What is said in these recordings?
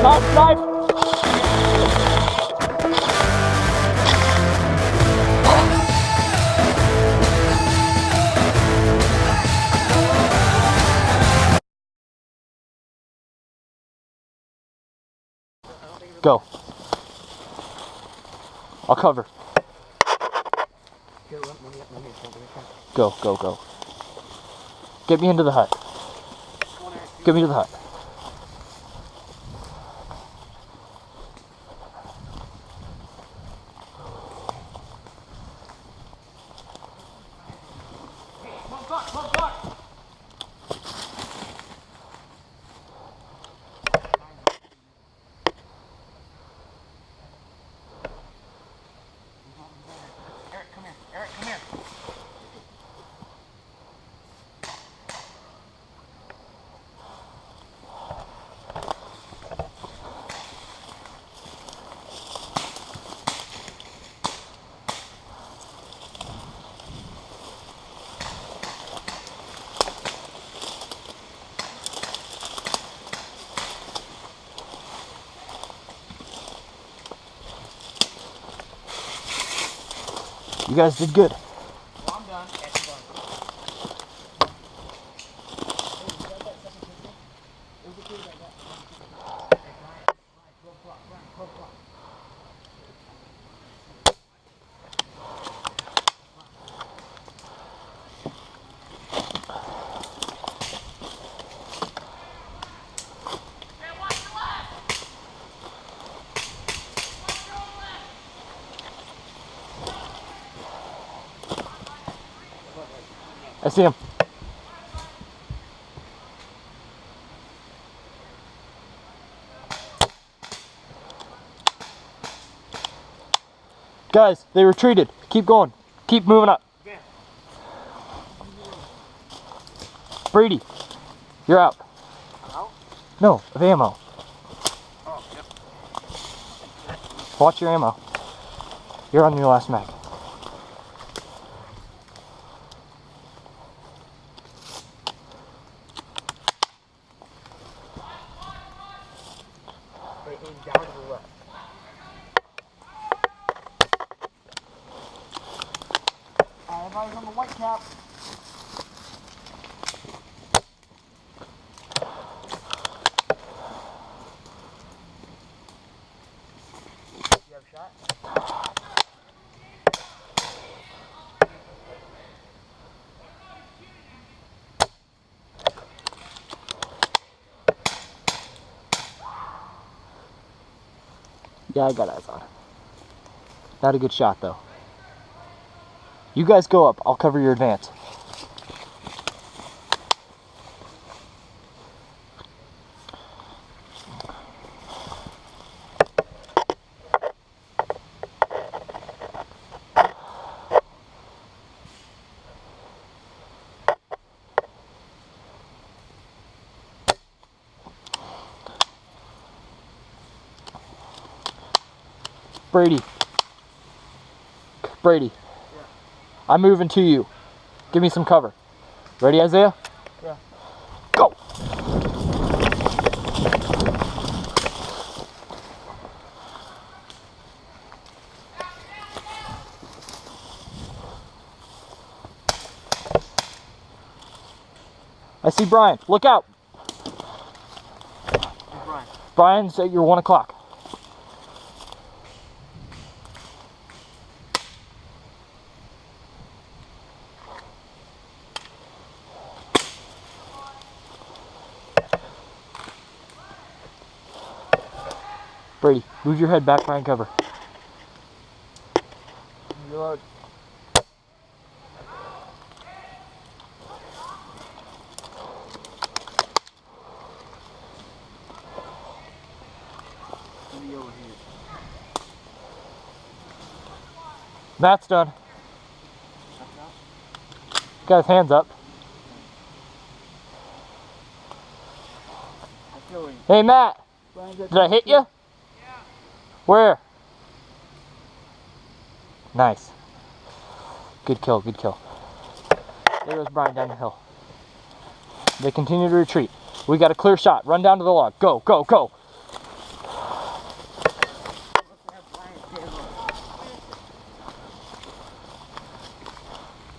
Knife, knife! Go. I'll cover. Go, go, go. Get me into the hut. Get me to the hut. You guys did good. Well, I'm done. I see him. Guys, they retreated. Keep going. Keep moving up. Yeah. Brady, you're out. Out? No, of ammo. Oh, yep. Watch your ammo. You're on your last mag. Aim down to the left. Everybody's on the white cap. You have a shot? Yeah, I got eyes on it. Not a good shot though. You guys go up. I'll cover your advance. Brady. Yeah. I'm moving to you. Give me some cover. Ready, Isaiah? Yeah. Go! I see Brian. Look out! Who's Brian? Brian's at your 1 o'clock. Brady, move your head back behind cover. Reload. Over here. Matt's done. Got his hands up. Hey Matt, did I hit you? Yeah. Where? Nice. Good kill, good kill. There goes Brian down the hill. They continue to retreat. We got a clear shot. Run down to the log. Go, go, go.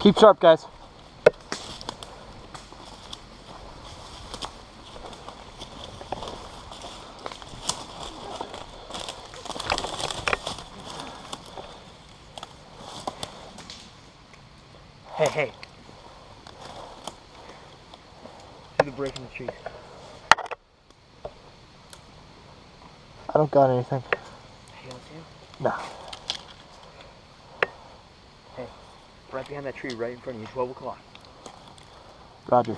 Keep sharp, guys. Hey, hey. See the break in the trees. I don't got anything. You don't see him? No. Hey, right behind that tree, right in front of you, 12 o'clock. Roger.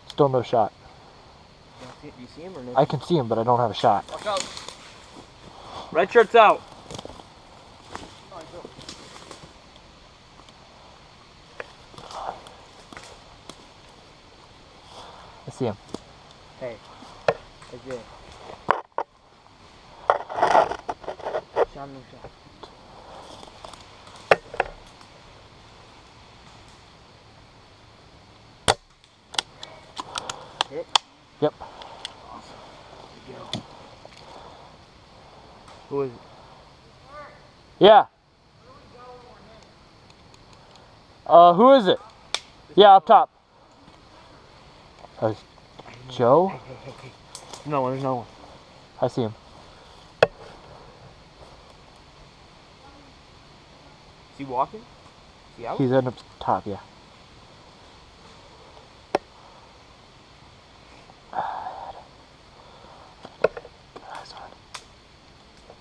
Still no shot. Do you see him or no? I can see him, but I don't have a shot. Watch out. Red shirt's out. I see him. Hey. Hey, Jay. Shot, no shot. Hit? Yep. Awesome. Good go. Who is it? Yeah. Who is it? Yeah, up top. Joe? Hey. No one, there's no one. I see him. Is he walking? Is he out? He's heading up top, yeah.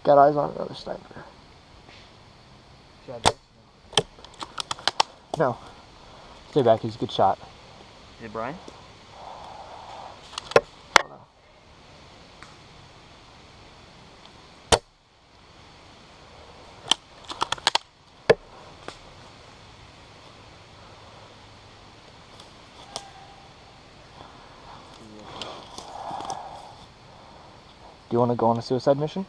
Got eyes on another sniper. Should I do? No. Stay back, he's a good shot. Is it Brian? I don't know. Do you want to go on a suicide mission?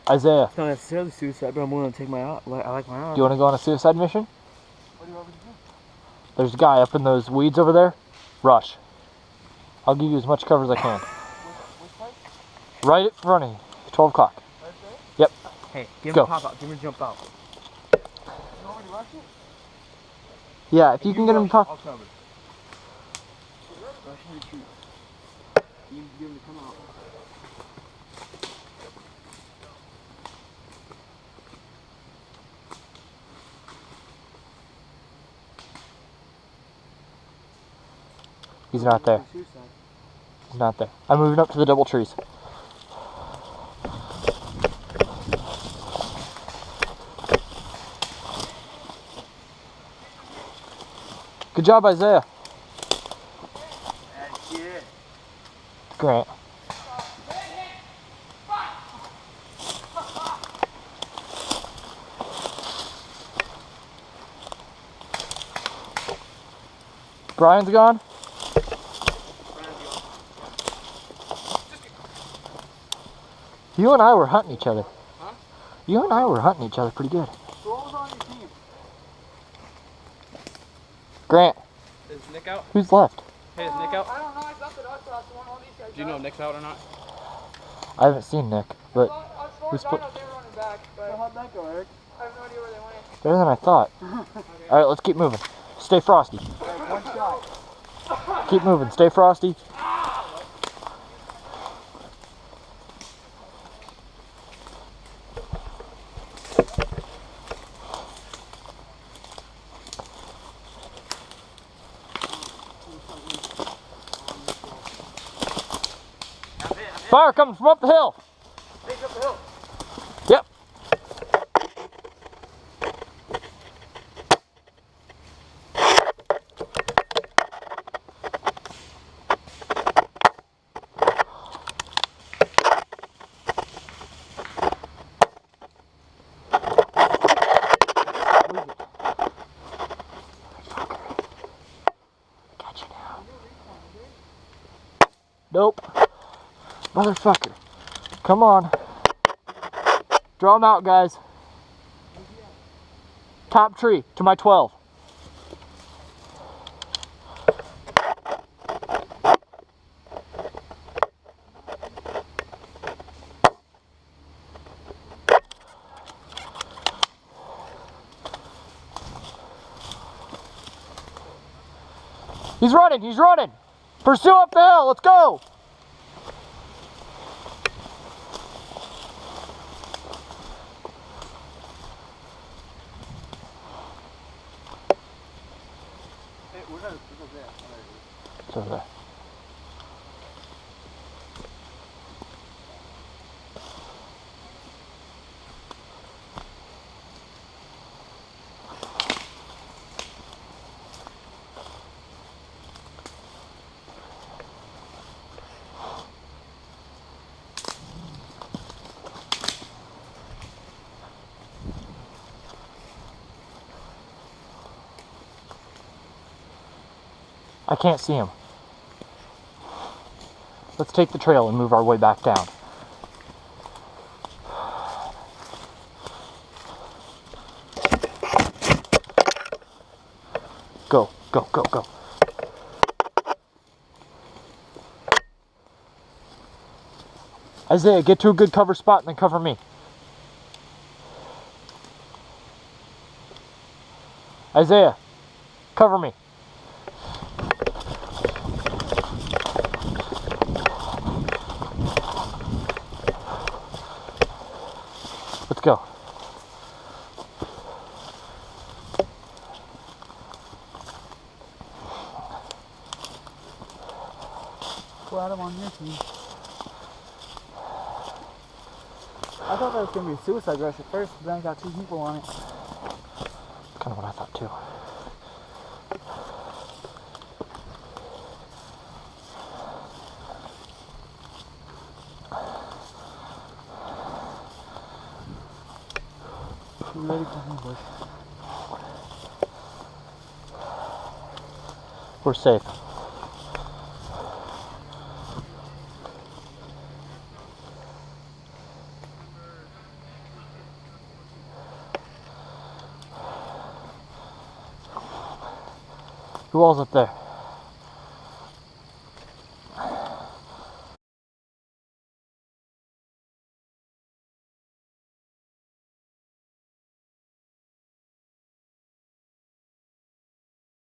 Isaiah, It's not necessarily suicide, but I'm willing to take my I like my arm. do you want to go on a suicide mission? What do you want me to do? There's a guy up in those weeds over there. Rush. I'll give you as much cover as I can. Which place? Right in front of you. 12 o'clock. Right there? Yep. Hey, give Go. him a pop out. Give him a jump out. You want me to rush it? Yeah, if you can get him I'll pop. cover. Rush him to shoot. You give him to come out. He's not there. He's not there. I'm moving up to the double trees. Good job, Isaiah. That's it. Grant. Brian's gone? You and I were hunting each other. Huh? You and I were hunting each other pretty good. Who was on your team? Grant, Is Nick out? who's left? Hey, is Nick out? I don't know. I thought that I saw someone on these guys. Do you know if Nick's out or not? I haven't seen Nick, but I who's saw put- they were running back, but how'd that go, Eric? I have no idea where they went. better than I thought. Alright, let's keep moving. Stay frosty. One shot. Keep moving. Stay frosty. Fire coming from up the hill. Take up the hill. Yep. Got you now. Nope. Motherfucker. Come on. Draw them out, guys. Top tree to my 12. He's running, he's running. Pursue up the hill, let's go. It's over there. I can't see him. Let's take the trail and move our way back down. Go, go, go, go. Isaiah, get to a good cover spot and then cover me. Isaiah, cover me. Let's go. Glad I'm on your team. I thought that was going to be a suicide rush at first, but then I got 2 people on it. That's kind of what I thought too. You ready for me, boys? We're safe. Who all's up there?